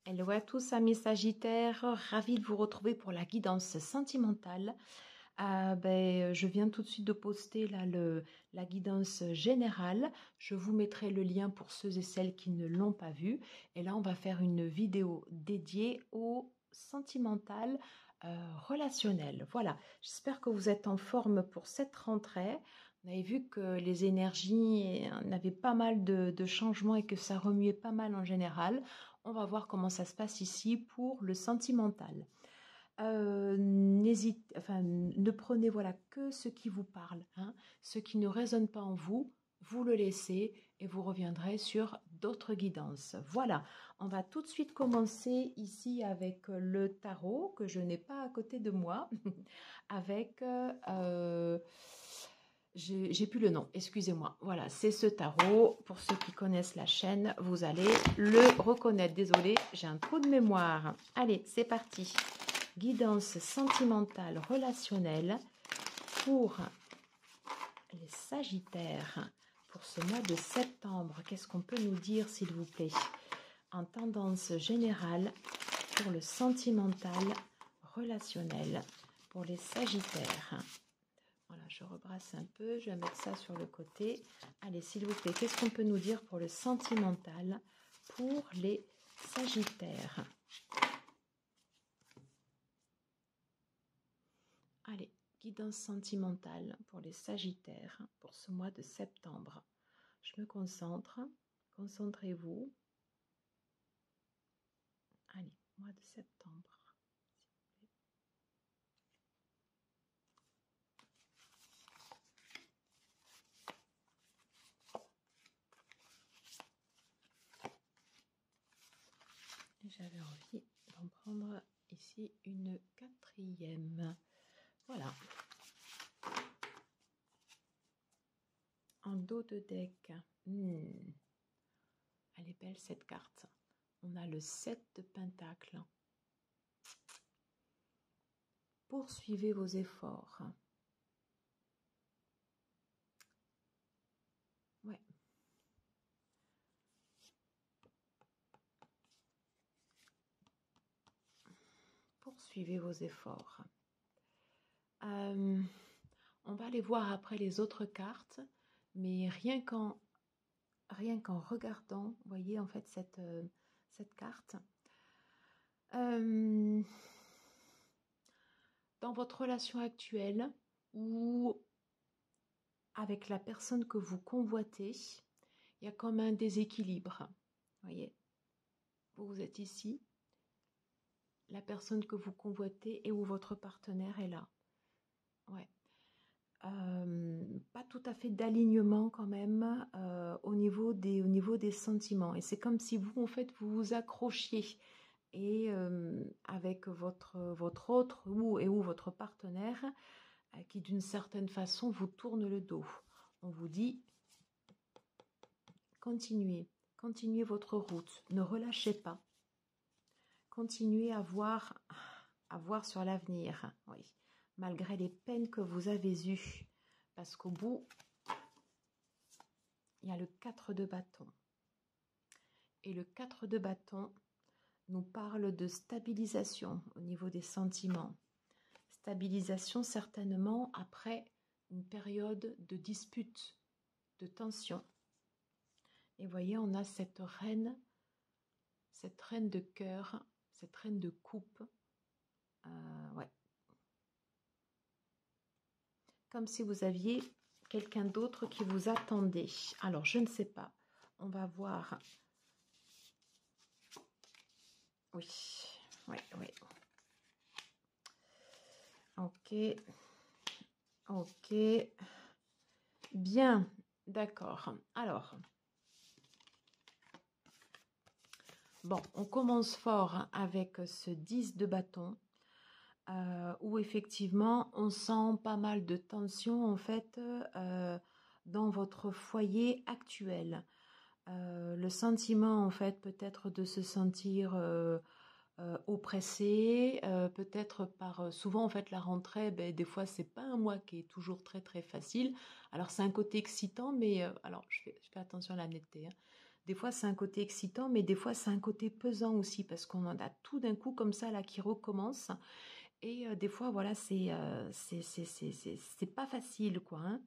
Hello à tous, amis Sagittaires, ravie de vous retrouver pour la guidance sentimentale. Je viens tout de suite de poster là, la guidance générale. Je vous mettrai le lien pour ceux et celles qui ne l'ont pas vu. Et là, on va faire une vidéo dédiée au sentimental relationnel. Voilà, j'espère que vous êtes en forme pour cette rentrée. On avait vu que les énergies avaient pas mal de changements et que ça remuait pas mal en général. On va voir comment ça se passe ici pour le sentimental. Ne prenez voilà que ce qui vous parle, hein. Ce qui ne résonne pas en vous, vous le laissez et vous reviendrez sur d'autres guidances. Voilà, on va tout de suite commencer ici avec le tarot que je n'ai pas à côté de moi, avec... j'ai plus le nom, excusez-moi. Voilà, c'est ce tarot. Pour ceux qui connaissent la chaîne, vous allez le reconnaître. Désolée, j'ai un trou de mémoire. Allez, c'est parti. Guidance sentimentale relationnelle pour les Sagittaires pour ce mois de septembre. Qu'est-ce qu'on peut nous dire, s'il vous plaît, en tendance générale pour le sentimental relationnel pour les Sagittaires? Voilà, je rebrasse un peu, je vais mettre ça sur le côté. Allez, s'il vous plaît, qu'est-ce qu'on peut nous dire pour le sentimental pour les Sagittaires? Allez, guidance sentimentale pour les Sagittaires pour ce mois de septembre. Je me concentre, concentrez-vous. Allez, mois de septembre. J'avais envie d'en prendre ici une quatrième. Voilà. En dos de deck. Elle est belle cette carte. On a le 7 de Pentacles. Poursuivez vos efforts. Ouais. Poursuivez vos efforts. On va aller voir après les autres cartes, mais rien qu'en regardant, vous voyez en fait cette carte, dans votre relation actuelle ou avec la personne que vous convoitez, il y a comme un déséquilibre. Voyez, vous êtes ici, la personne que vous convoitez et où votre partenaire est là. Ouais. Pas tout à fait d'alignement quand même au niveau des sentiments. Et c'est comme si vous, en fait, vous vous accrochiez et avec votre autre ou votre partenaire qui, d'une certaine façon, vous tourne le dos. On vous dit, continuez votre route, ne relâchez pas. Continuez à voir sur l'avenir, oui, malgré les peines que vous avez eues. Parce qu'au bout, il y a le 4 de bâton. Et le 4 de bâton nous parle de stabilisation au niveau des sentiments. Stabilisation certainement après une période de dispute, de tension. Et vous voyez, on a cette reine de cœur, cette reine de coupe. Ouais. Comme si vous aviez quelqu'un d'autre qui vous attendait. Alors, je ne sais pas. On va voir. Oui. Ok. Bien, d'accord. Alors, bon, on commence fort avec ce 10 de bâton. Où effectivement on sent pas mal de tension en fait dans votre foyer actuel. Le sentiment en fait peut-être de se sentir oppressé, peut-être par souvent en fait la rentrée, des fois c'est pas un mois qui est toujours très très facile. Alors c'est un côté excitant, mais alors je fais attention à la netteté, hein. Des fois, c'est un côté excitant, mais des fois, c'est un côté pesant aussi, parce qu'on en a tout d'un coup comme ça, là, qui recommence. Et des fois, voilà, c'est pas facile, quoi. Hein.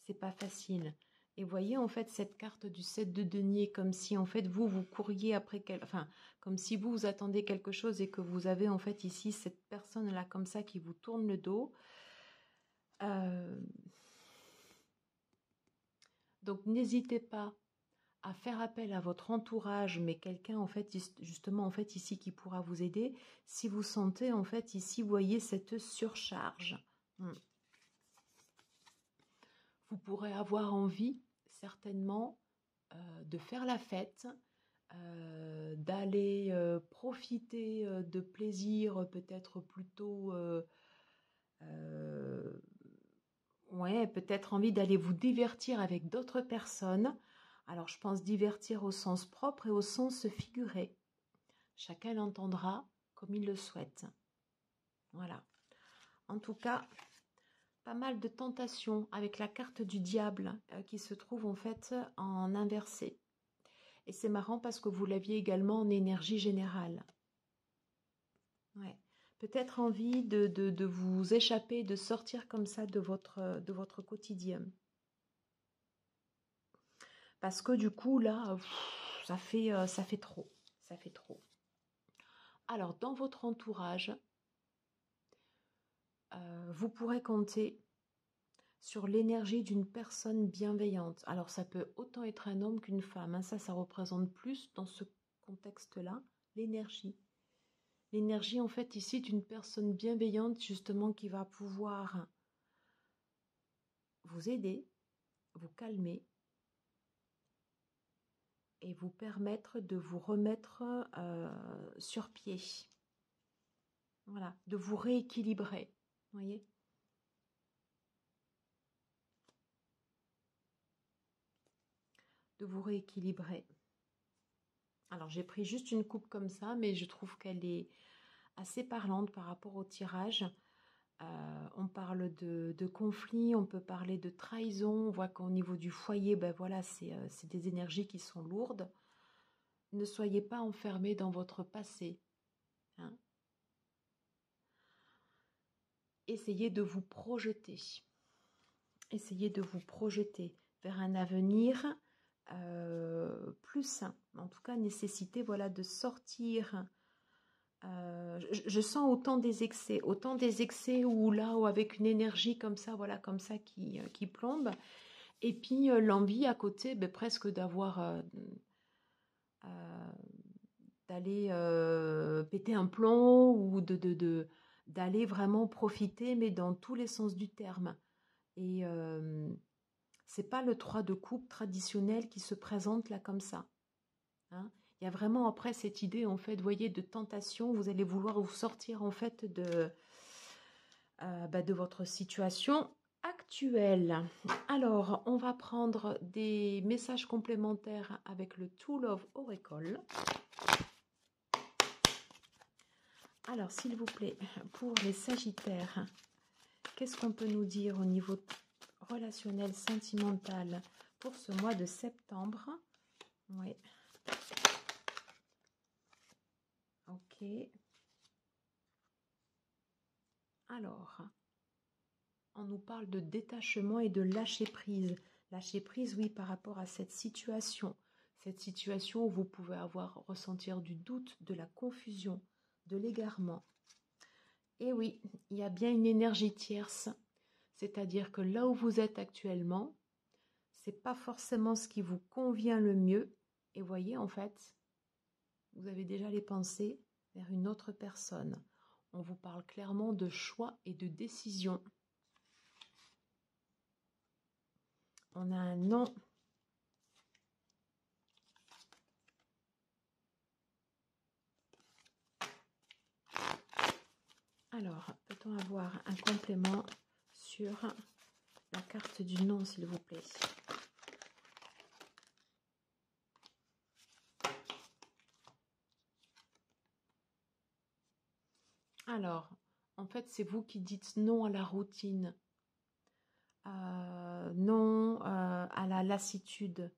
C'est pas facile. Et voyez, en fait, cette carte du 7 de denier, comme si, en fait, vous couriez après... Enfin, comme si vous attendez quelque chose et que vous avez, en fait, ici, cette personne-là, comme ça, qui vous tourne le dos. Donc, n'hésitez pas à faire appel à votre entourage, mais quelqu'un, en fait, justement, en fait, ici, qui pourra vous aider, si vous sentez, en fait, ici, vous voyez cette surcharge. Vous pourrez avoir envie, certainement, de faire la fête, d'aller profiter de plaisirs peut-être plutôt... ouais, peut-être envie d'aller vous divertir avec d'autres personnes. Alors, je pense divertir au sens propre et au sens figuré. Chacun l'entendra comme il le souhaite. Voilà. En tout cas, pas mal de tentations avec la carte du diable qui se trouve en fait en inversé. Et c'est marrant parce que vous l'aviez également en énergie générale. Ouais. Peut-être envie de vous échapper, de sortir comme ça de votre quotidien. Parce que du coup, là, ça fait trop. Ça fait trop. Alors, dans votre entourage, vous pourrez compter sur l'énergie d'une personne bienveillante. Alors, ça peut autant être un homme qu'une femme. Hein. Ça représente plus, dans ce contexte-là, l'énergie. L'énergie, en fait, ici, d'une personne bienveillante, justement, qui va pouvoir vous aider, vous calmer et vous permettre de vous remettre sur pied. Voilà, de vous rééquilibrer, voyez. De vous rééquilibrer. Alors, j'ai pris juste une coupe comme ça, mais je trouve qu'elle est assez parlante par rapport au tirage. On parle de conflit, on peut parler de trahison. On voit qu'au niveau du foyer, ben voilà, c'est des énergies qui sont lourdes. Ne soyez pas enfermés dans votre passé. Hein. Essayez de vous projeter. Essayez de vous projeter vers un avenir plus sain. En tout cas, nécessitez voilà, de sortir. Je sens autant des excès où là, où avec une énergie comme ça, voilà, comme ça qui plombe. Et puis l'envie à côté, ben, presque d'avoir... d'aller péter un plomb ou d'aller vraiment profiter, mais dans tous les sens du terme. Et c'est pas le 3 de coupe traditionnel qui se présente là comme ça. Hein. Il y a vraiment après cette idée, en fait, voyez, de tentation. Vous allez vouloir vous sortir, en fait, de votre situation actuelle. Alors, on va prendre des messages complémentaires avec le Tool of Oracle. Alors, s'il vous plaît, pour les Sagittaires, qu'est-ce qu'on peut nous dire au niveau relationnel, sentimental pour ce mois de septembre? Oui. Ok. Alors, on nous parle de détachement et de lâcher prise. Lâcher prise, oui, par rapport à cette situation. Cette situation où vous pouvez ressentir du doute, de la confusion, de l'égarement. Et oui, il y a bien une énergie tierce. C'est-à-dire que là où vous êtes actuellement, c'est pas forcément ce qui vous convient le mieux. Et voyez, en fait, vous avez déjà les pensées vers une autre personne. On vous parle clairement de choix et de décision. On a un non. Alors, peut-on avoir un complément sur la carte du non, s'il vous plaît? Alors, en fait, c'est vous qui dites non à la routine, non à la lassitude,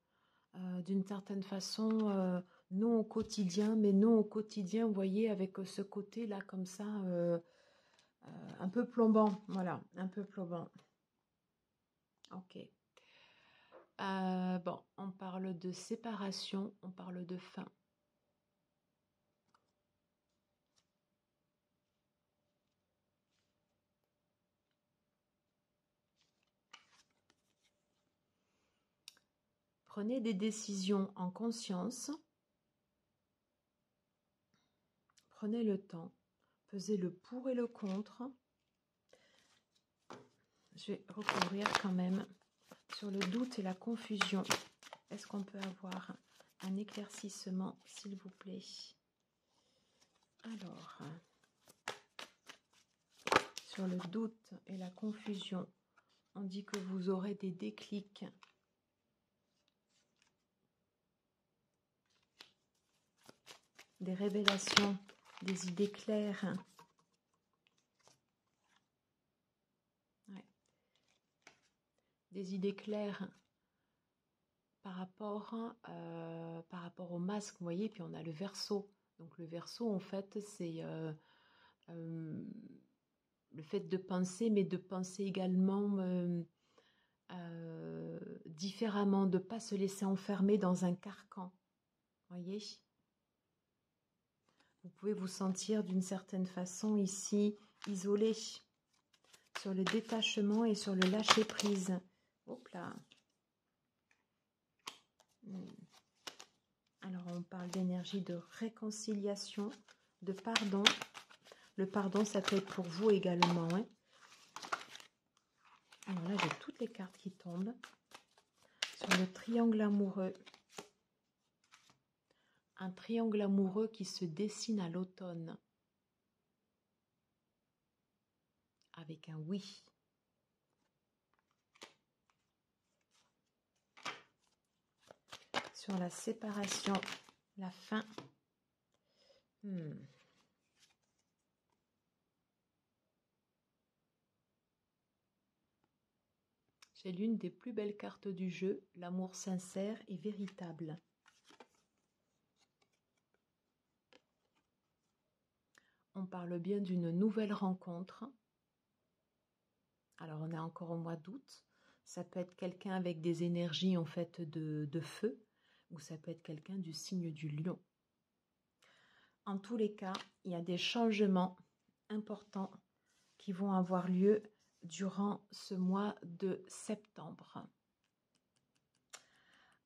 d'une certaine façon, non au quotidien, mais non au quotidien, vous voyez, avec ce côté-là, comme ça, un peu plombant, voilà, un peu plombant. Ok. Bon, on parle de séparation, on parle de fin. Prenez des décisions en conscience. Prenez le temps. Pesez le pour et le contre. Je vais recouvrir quand même sur le doute et la confusion. Est-ce qu'on peut avoir un éclaircissement, s'il vous plaît? Alors, sur le doute et la confusion, on dit que vous aurez des déclics. Des révélations, des idées claires. Ouais. Des idées claires par rapport au masque, vous voyez, puis on a le Verseau. Donc le Verseau, en fait, c'est le fait de penser, mais de penser également différemment, de ne pas se laisser enfermer dans un carcan. Voyez, vous pouvez vous sentir d'une certaine façon ici isolé sur le détachement et sur le lâcher prise. Hop là. Alors on parle d'énergie de réconciliation, de pardon. Le pardon, ça peut être pour vous également. Hein. Alors là, j'ai toutes les cartes qui tombent. Sur le triangle amoureux. Un triangle amoureux qui se dessine à l'automne. Avec un oui. Sur la séparation, la fin. J'ai l'une des plus belles cartes du jeu, l'amour sincère et véritable. On parle bien d'une nouvelle rencontre. Alors, on est encore au mois d'août. Ça peut être quelqu'un avec des énergies en fait de feu, ou ça peut être quelqu'un du signe du lion. En tous les cas, il y a des changements importants qui vont avoir lieu durant ce mois de septembre.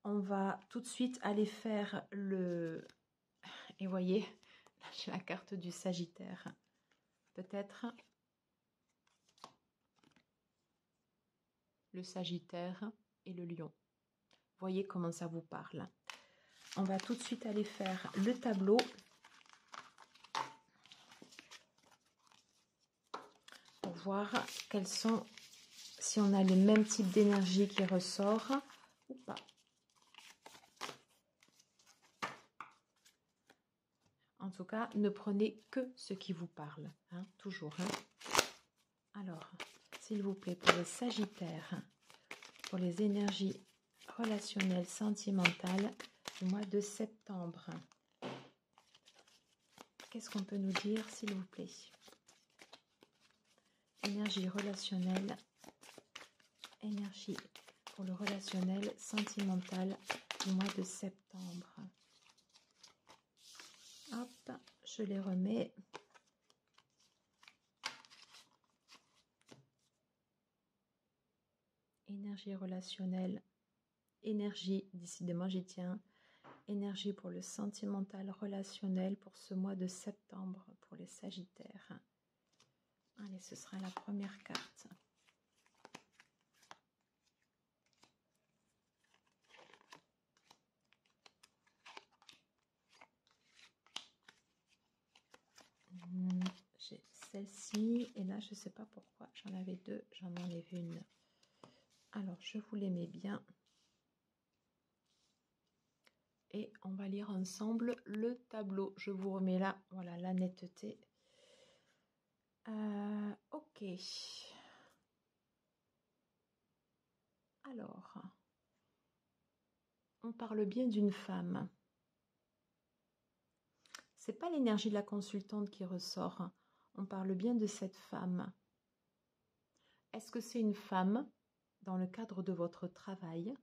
On va tout de suite aller faire le... Et voyez, j'ai la carte du Sagittaire. Peut-être le Sagittaire et le Lion. Voyez comment ça vous parle. On va tout de suite aller faire le tableau. Pour voir quels sont, si on a le même type d'énergie qui ressort ou pas. En tout cas, ne prenez que ce qui vous parle, hein, toujours. Hein. Alors, s'il vous plaît, pour les Sagittaires, pour les énergies relationnelles, sentimentales du mois de septembre, qu'est-ce qu'on peut nous dire, s'il vous plaît? Énergie relationnelle, énergie pour le relationnel, sentimental du mois de septembre. Hop, je les remets. Énergie relationnelle, énergie, décidément j'y tiens, énergie pour le sentimental relationnel pour ce mois de septembre pour les Sagittaires. Allez, ce sera la première carte. J'ai celle-ci et là je ne sais pas pourquoi j'en avais deux, j'en enlève une. Alors je vous les mets bien et on va lire ensemble le tableau. Je vous remets là, voilà, la netteté. Ok. Alors On parle bien d'une femme. C'est pas l'énergie de la consultante qui ressort. On parle bien de cette femme. Est-ce que c'est une femme dans le cadre de votre travail?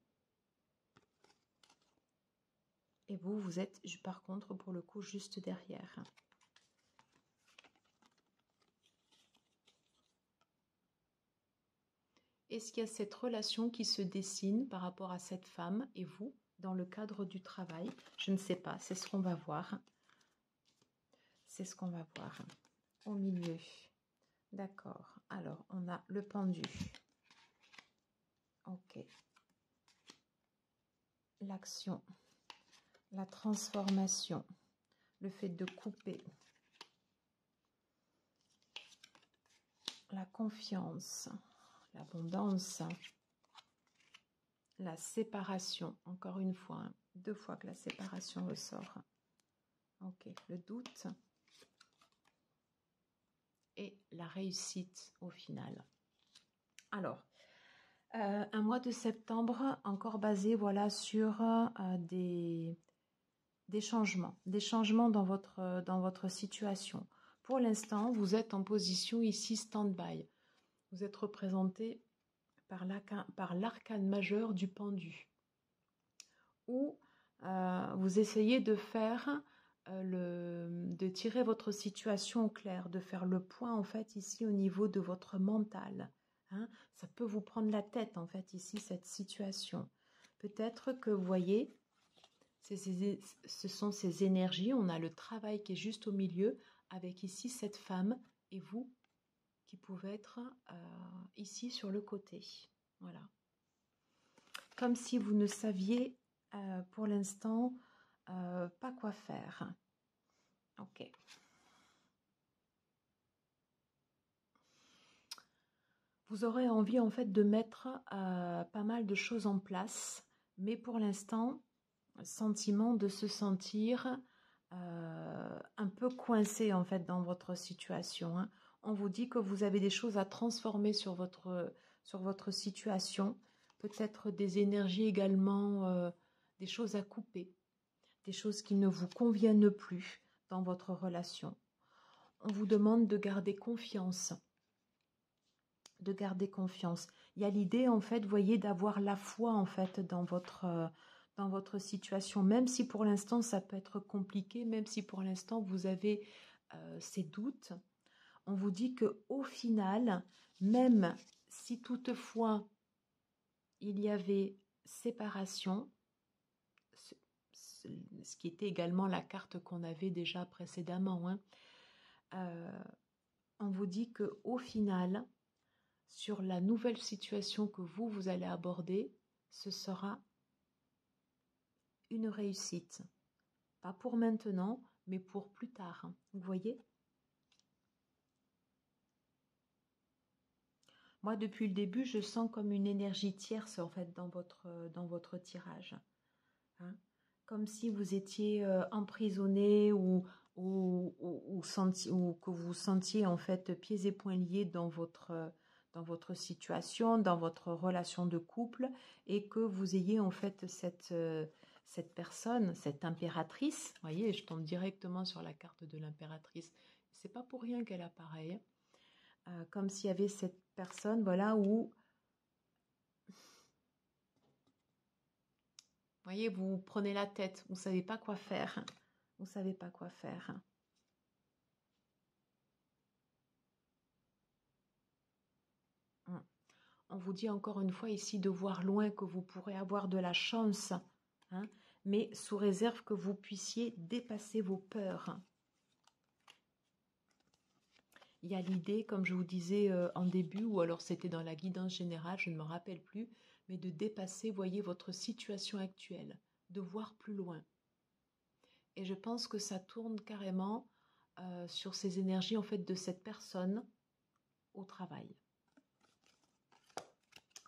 Et vous, vous êtes, par contre, pour le coup, juste derrière. Est-ce qu'il y a cette relation qui se dessine par rapport à cette femme et vous, dans le cadre du travail? Je ne sais pas, c'est ce qu'on va voir. C'est ce qu'on va voir. Au milieu. D'accord. Alors, on a le pendu. Ok. L'action. La transformation. Le fait de couper. La confiance. L'abondance. La séparation. Encore une fois. Hein, 2 fois que la séparation ressort. Ok. Le doute. Et la réussite au final. Alors, un mois de septembre encore basé voilà, sur des changements dans votre situation. Pour l'instant, vous êtes en position ici stand-by. Vous êtes représenté par l'arcane majeur du pendu. Où vous essayez de faire de tirer votre situation au clair, de faire le point en fait ici au niveau de votre mental. Hein. Ça peut vous prendre la tête en fait ici cette situation. Peut-être que vous voyez, ce sont ces énergies, on a le travail qui est juste au milieu avec ici cette femme et vous qui pouvez être ici sur le côté. Voilà. Comme si vous ne saviez pour l'instant pas quoi faire. Ok. Vous aurez envie en fait de mettre pas mal de choses en place, mais pour l'instant, sentiment de se sentir un peu coincé en fait dans votre situation. Hein. On vous dit que vous avez des choses à transformer sur votre situation, peut-être des énergies également, des choses à couper, des choses qui ne vous conviennent plus dans votre relation. On vous demande de garder confiance. De garder confiance. Il y a l'idée, en fait, vous voyez, d'avoir la foi, en fait, dans votre situation. Même si pour l'instant, ça peut être compliqué, même si pour l'instant, vous avez ces doutes, on vous dit qu'au final, même si toutefois, il y avait séparation, ce qui était également la carte qu'on avait déjà précédemment, hein, on vous dit qu'au final, sur la nouvelle situation que vous allez aborder, ce sera une réussite. Pas pour maintenant, mais pour plus tard. Hein. Vous voyez? Moi, depuis le début, je sens comme une énergie tierce, en fait, dans votre tirage. Hein? Comme si vous étiez emprisonné ou que vous vous sentiez, en fait, pieds et poings liés dans votre situation, dans votre relation de couple, et que vous ayez, en fait, cette personne, cette impératrice. Vous voyez, je tombe directement sur la carte de l'impératrice. C'est pas pour rien qu'elle apparaît. Comme s'il y avait cette personne, voilà, où, vous voyez, vous prenez la tête, vous ne savez pas quoi faire. Vous ne savez pas quoi faire. On vous dit encore une fois ici de voir loin, que vous pourrez avoir de la chance, hein, mais sous réserve que vous puissiez dépasser vos peurs. Il y a l'idée, comme je vous disais en début, ou alors c'était dans la guidance générale, je ne me rappelle plus, mais de dépasser, voyez, votre situation actuelle, de voir plus loin. Et je pense que ça tourne carrément sur ces énergies en fait de cette personne au travail.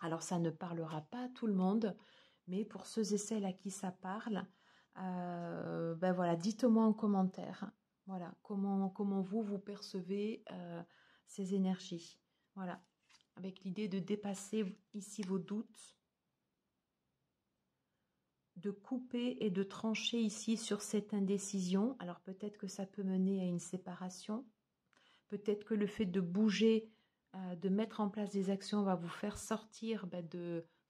Alors ça ne parlera pas à tout le monde, mais pour ceux et celles à qui ça parle, ben voilà, dites-moi en commentaire. Voilà, comment vous percevez ces énergies. Voilà, avec l'idée de dépasser ici vos doutes. de couper et de trancher ici sur cette indécision. Alors peut-être que ça peut mener à une séparation. Peut-être que le fait de bouger, de mettre en place des actions va vous faire sortir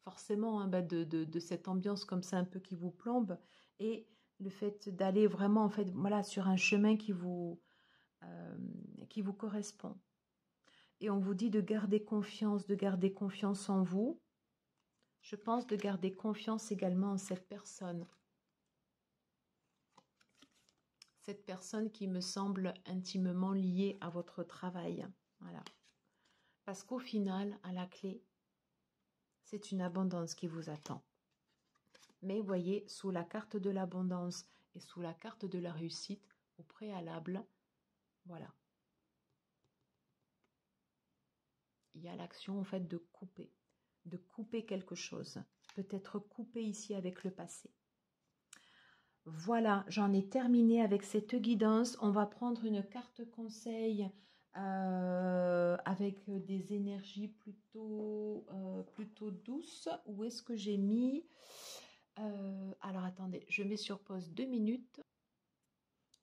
forcément hein, de cette ambiance comme ça un peu qui vous plombe. Et le fait d'aller vraiment en fait voilà sur un chemin qui vous correspond. Et on vous dit de garder confiance en vous. Je pense de garder confiance également en cette personne. Cette personne qui me semble intimement liée à votre travail. Voilà. Parce qu'au final, à la clé, c'est une abondance qui vous attend. Mais voyez, sous la carte de l'abondance et sous la carte de la réussite, au préalable, voilà. Il y a l'action en fait de couper quelque chose. Peut-être couper ici avec le passé. Voilà, j'en ai terminé avec cette guidance. On va prendre une carte conseil avec des énergies plutôt douces. Où est-ce que j'ai mis alors attendez, je mets sur pause 2 minutes.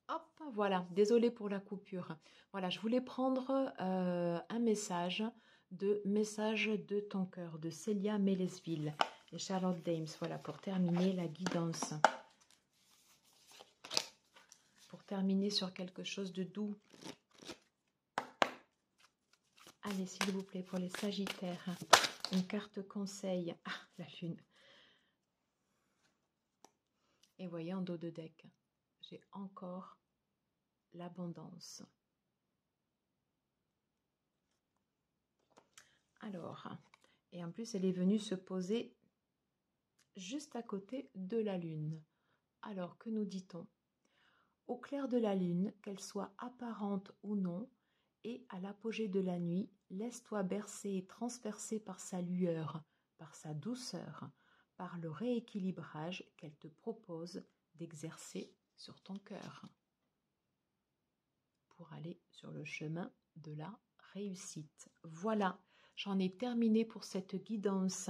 Hop, voilà, désolée pour la coupure. Voilà, je voulais prendre un message de ton cœur de Célia Mélesville et Charlotte Dames. Voilà, pour terminer la guidance. Pour terminer sur quelque chose de doux. Allez, s'il vous plaît, pour les Sagittaires, une carte conseil. Ah, la lune. Et voyez, en dos de deck, j'ai encore l'abondance. Alors, et en plus, elle est venue se poser juste à côté de la lune. Alors, que nous dit-on? Au clair de la lune, qu'elle soit apparente ou non, et à l'apogée de la nuit, laisse-toi bercer et transpercer par sa lueur, par sa douceur, par le rééquilibrage qu'elle te propose d'exercer sur ton cœur pour aller sur le chemin de la réussite. Voilà, j'en ai terminé pour cette guidance.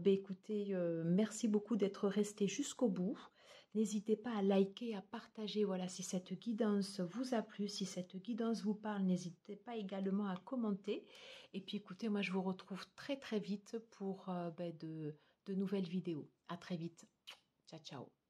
Écoutez, merci beaucoup d'être resté jusqu'au bout. N'hésitez pas à liker, à partager. Voilà, si cette guidance vous a plu, si cette guidance vous parle, n'hésitez pas également à commenter. Et puis écoutez, moi je vous retrouve très très vite pour de nouvelles vidéos. À très vite. Ciao, ciao.